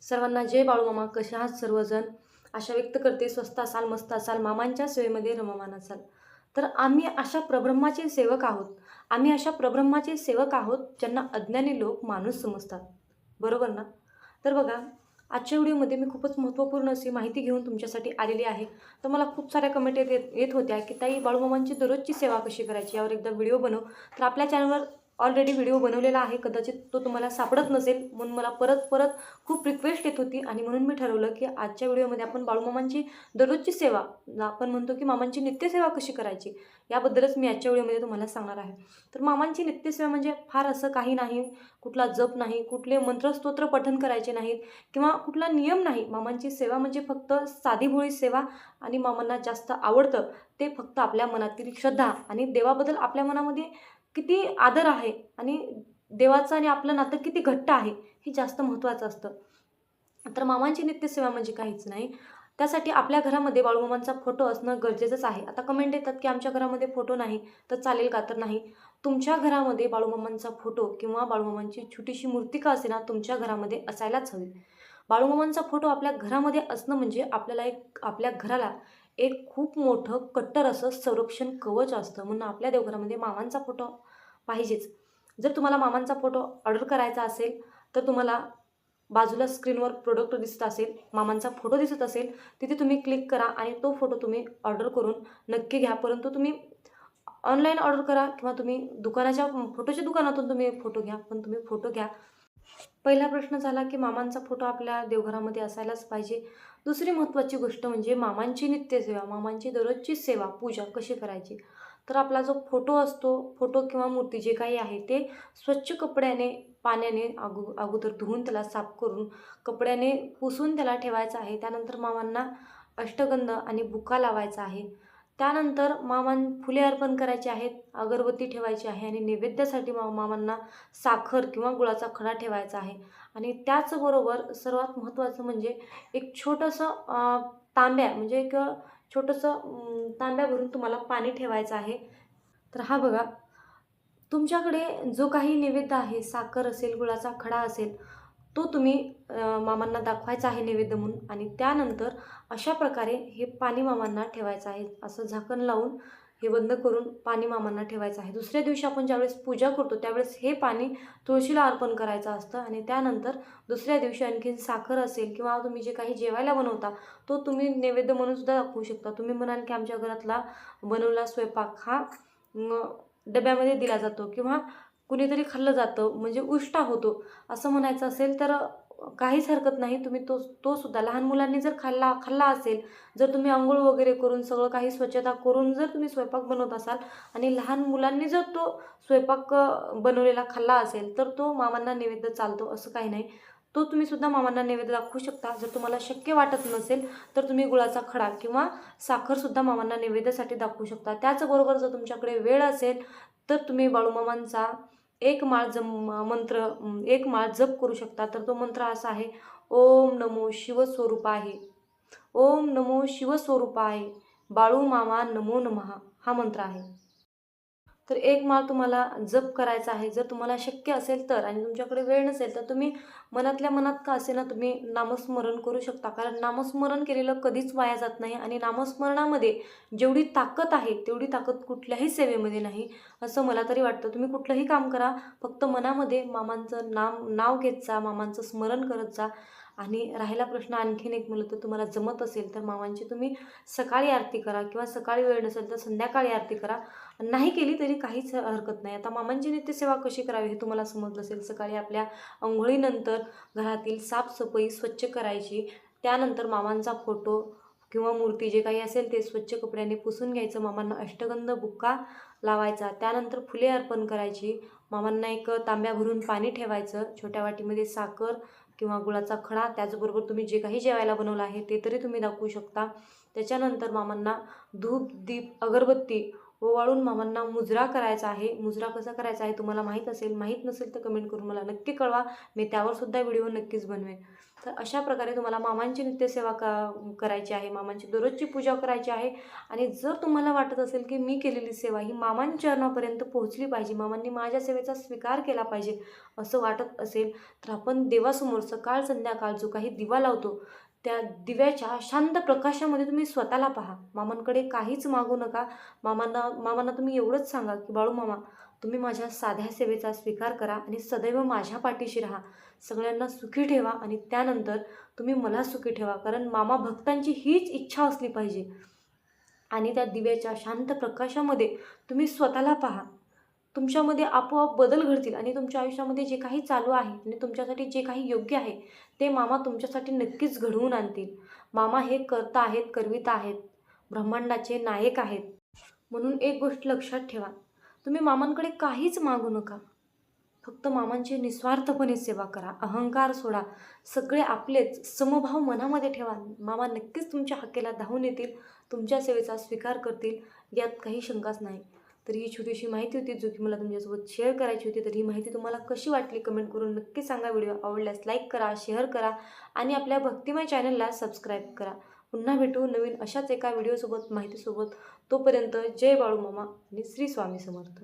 सर्वांना जय बाळूमामा. कसे आहात सर्वजण? आशा व्यक्त करते स्वस्त असाल, मस्त असाल, मामांच्या सेवेमध्ये रममान असाल. तर आम्ही अशा प्रब्रह्माचे सेवक आहोत. आम्ही अशा प्रब्रह्माचे सेवक आहोत ज्यांना अज्ञानी लोक माणूस समजतात. बरोबर ना? तर बघा, आजच्या व्हिडिओमध्ये मी खूपच महत्त्वपूर्ण अशी माहिती घेऊन तुमच्यासाठी आलेली आहे. तर मला खूप साऱ्या कमेंट येत होत्या की ताई, बाळूमामांची दररोजची सेवा कशी करायची यावर एकदा व्हिडिओ बनव. तर आपल्या चॅनलवर ऑलरेडी व्हिडिओ बनवलेला आहे. कदाचित तो तुम्हाला सापडत नसेल, म्हणून मला परत परत खूप रिक्वेस्ट येत होती आणि म्हणून मी ठरवलं की आजच्या व्हिडिओमध्ये आपण बाळूमामांची दररोजची सेवा, आपण म्हणतो की मामांची नित्यसेवा कशी करायची, याबद्दलच मी आजच्या व्हिडिओमध्ये तुम्हाला सांगणार आहे. तर मामांची नित्यसेवा म्हणजे फार असं काही नाही, कुठला जप नाही, कुठले मंत्रस्तोत्र पठण करायचे नाहीत किंवा कुठला नियम नाही. मामांची सेवा म्हणजे फक्त साधीभोळी सेवा. आणि मामांना जास्त आवडतं ते फक्त आपल्या मनातील श्रद्धा आणि देवाबद्दल आपल्या मनामध्ये किती आदर आहे आणि देवाचं आणि आपलं नातं किती घट्ट आहे हे जास्त महत्त्वाचं असतं. तर मामांची नित्यसेवा म्हणजे काहीच नाही. त्यासाठी आपल्या घरामध्ये बाळूमामांचा फोटो असणं गरजेचंच आहे. आता कमेंट येतात की आमच्या घरामध्ये फोटो नाही, तर चालेल का? तर नाही, तुमच्या घरामध्ये बाळूमामांचा फोटो किंवा बाळूमामांची छोटीशी मूर्ती का असेना तुमच्या घरामध्ये असायलाच हवी. बाळूमामांचा फोटो आपल्या घरामध्ये असणं म्हणजे आपल्या घराला एक खूप मोठं कट्टर असं संरक्षण कवच असतं. म्हणून आपल्या देवघरामध्ये मामांचा फोटो पाहिजेच. जर तुम्हाला मामांचा फोटो ऑर्डर करायचा असेल तर तुम्हाला बाजूला स्क्रीनवर प्रोडक्ट दिसत असेल, मामांचा फोटो दिसत असेल, तिथे तुम्ही क्लिक करा आणि तो फोटो तुम्ही ऑर्डर करून नक्की घ्या. परंतु तुम्ही ऑनलाईन ऑर्डर करा किंवा तुम्ही फोटोच्या दुकानातून तुम्ही फोटो घ्या, पण तुम्ही फोटो घ्या. पहिला प्रश्न झाला की मामांचा फोटो आपल्या देवघरामध्ये असायलाच पाहिजे. दुसरी महत्त्वाची गोष्ट म्हणजे मामांची नित्यसेवा, मामांची दररोजची सेवा, पूजा कशी करायची. तर आपला जो फोटो असतो, फोटो किंवा मूर्ती जे काही आहे ते स्वच्छ कपड्याने, पाण्याने अगोदर धुवून त्याला साफ करून कपड्याने पुसून त्याला ठेवायचं आहे. त्यानंतर मामांना अष्टगंध आणि बुका लावायचा आहे. त्यानंतर फुले अर्पण करायचे आहेत, अगरबत्ती ठेवायची आहे आणि नैवेद्यासाठी मामांना साखर किंवा गुळाचा खडा ठेवायचा आहे. आणि त्याचबरोबर सर्वात महत्त्वाचं म्हणजे एक छोटंसं तांब्या, म्हणजे एक छोटंसं तांब्या भरून तुम्हाला पाणी ठेवायचं आहे. तर हा बघा, तुमच्याकडे जो काही नैवेद्य आहे, साखर असेल, गुळाचा खडा असेल, तो तुम्ही मामांना दाखवायचा आहे नैवेद्य म्हणून. आणि त्यानंतर अशा प्रकारे हे पाणी मामांना ठेवायचं आहे. असं झाकण लावून हे बंद करून पाणी मामांना ठेवायचं आहे. दुसऱ्या दिवशी आपण ज्यावेळेस पूजा करतो त्यावेळेस हे पाणी तुळशीला अर्पण करायचं असतं. आणि त्यानंतर दुसऱ्या दिवशी आणखीन साखर असेल किंवा तुम्ही जे काही जेवायला बनवता तो तुम्ही नैवेद्य म्हणून सुद्धा दाखवू शकता. तुम्ही म्हणाल की आमच्या घरातला बनवलेला स्वयंपाक हा डब्यामध्ये दिला जातो किंवा कुणीतरी खाल्लं जातं, म्हणजे उष्टा होतो, असं म्हणायचं असेल तर काहीच हरकत नाही. तुम्ही तो सुद्धा लहान मुलांनी जर खाल्ला असेल, जर तुम्ही अंघोळ वगैरे करून सगळं काही स्वच्छता करून जर तुम्ही स्वयंपाक बनवत असाल आणि लहान मुलांनी जर तो स्वयंपाक बनवलेला खाल्ला असेल तर तो मामांना नैवेद्य चालतो, असं काही नाही. तो तुम्ही सुद्धा मामांना नैवेद्य दाखवू शकता. जर तुम्हाला शक्य वाटत नसेल तर तुम्ही गुळाचा खडा किंवा साखरसुद्धा मामांना नैवेद्यासाठी दाखवू शकता. त्याचबरोबर जर तुमच्याकडे वेळ असेल तर तुम्ही बाळूमामांचा एक माळ जप करू शकता. तर तो मंत्र असा आहे: ओम नमो शिवस्वरूपाय, ओम नमो शिवस्वरूपाय, बाळू मामा नमो नमः, हा मंत्र आहे. तर एक माळ तुम्हाला जप करायचा आहे. जर तुम्हाला शक्य असेल तर, आणि तुमच्याकडे वेळ नसेल तर तुम्ही मनातल्या मनात का असेना तुम्ही नामस्मरण करू शकता. कारण नामस्मरण केलेलं कधीच वाया जात नाही आणि नामस्मरणामध्ये जेवढी ताकद आहे तेवढी ताकद कुठल्याही सेवेमध्ये नाही, असं मला तरी वाटतं. तुम्ही कुठलंही काम करा, फक्त मनामध्ये मामांचं नाव घेत जा, मामांचं स्मरण करत जा. आणि राहिला प्रश्न आणखीन एक, म्हणलं तर तुम्हाला जमत असेल तर मामांची तुम्ही सकाळी आरती करा किंवा सकाळी वेळ नसेल तर संध्याकाळी आरती करा. नाही केली तरी काहीच हरकत नाही. आता मामांची नित्यसेवा कशी करावी हे तुम्हाला समजलं असेल. सकाळी आपल्या अंघोळीनंतर घरातील साफसफाई स्वच्छ करायची. त्यानंतर मामांचा फोटो किंवा मूर्ती जे काही असेल ते स्वच्छ कपड्याने पुसून घ्यायचं. मामांना अष्टगंध बुक्का लावायचा. त्यानंतर फुले अर्पण करायची. मामांना एक तांब्या भरून पाणी ठेवायचं. छोट्या वाटीमध्ये साखर किंवा गुळाचा खडा, त्याचबरोबर तुम्ही जे काही जेवायला बनवलं आहे ते तरी तुम्ही दाखवू शकता. त्याच्यानंतर मामांना धूप, दीप, अगरबत्ती ओवाळून मामांना मुजरा करायचा आहे. मुजरा कसा करायचा आहे तुम्हाला माहीत असेल, माहीत नसेल तर कमेंट करून मला नक्की कळवा. मी त्यावर सुद्धा व्हिडिओ नक्कीच बनवेन. तर अशा प्रकारे तुम्हाला मामांची नित्यसेवा करायची आहे, मामांची दररोजची पूजा करायची आहे. आणि जर तुम्हाला वाटत असेल की मी केलेली सेवा ही मामांच्या चरणापर्यंत पोहोचली पाहिजे, मामांनी माझ्या सेवेचा स्वीकार केला पाहिजे असं वाटत असेल, तर आपण देवासमोर सकाळ संध्याकाळ जो काही दिवा लावतो, त्या दिव्याच्या शांत प्रकाशामध्ये तुम्ही स्वतःला पहा. मामांकडे काहीच मागू नका. मामांना तुम्ही एवढंच सांगा की बाळू मामा, तुम्ही माझ्या साध्या सेवेचा स्वीकार करा आणि सदैव माझ्या पाठीशी राहा. सगळ्यांना सुखी ठेवा आणि त्यानंतर तुम्ही मला सुखी ठेवा. कारण मामा भक्तांची हीच इच्छा असली पाहिजे. आणि त्या दिव्याच्या शांत प्रकाशामध्ये तुम्ही स्वतःला पहा. तुमच्यामध्ये आपोआप बदल घडतील आणि तुमच्या आयुष्यामध्ये जे काही चालू आहे आणि तुमच्यासाठी जे काही योग्य आहे ते मामा तुमच्यासाठी नक्कीच घडवून आणतील. मामा हे करता आहेत, करविता आहेत, ब्रह्मांडाचे नायक आहेत. म्हणून एक गोष्ट लक्षात ठेवा, तुम्ही मामांकडे काहीच मागू नका. फक्त मामांची निस्वार्थपणे सेवा करा. अहंकार सोडा. सगळे आपलेच, समभाव मनामध्ये ठेवा. मामा नक्कीच तुमच्या हाकेला धावून येतील, तुमच्या सेवेचा स्वीकार करतील, यात काही शंकाच नाही. तर ही छोटीशी माहिती होती जो की मला तुमच्यासोबत शेअर करायची होती. तर ही माहिती तुम्हाला कशी वाटली कमेंट करून नक्की सांगा. व्हिडिओ आवडल्यास लाईक करा, शेअर करा आणि आपल्या भक्तिमय चॅनलला सबस्क्राईब करा. पुन्हा भेटू नवीन अशाच एका व्हिडिओसोबत, माहितीसोबत. तोपर्यंत जय बाळू मामा आणि श्री स्वामी समर्थ.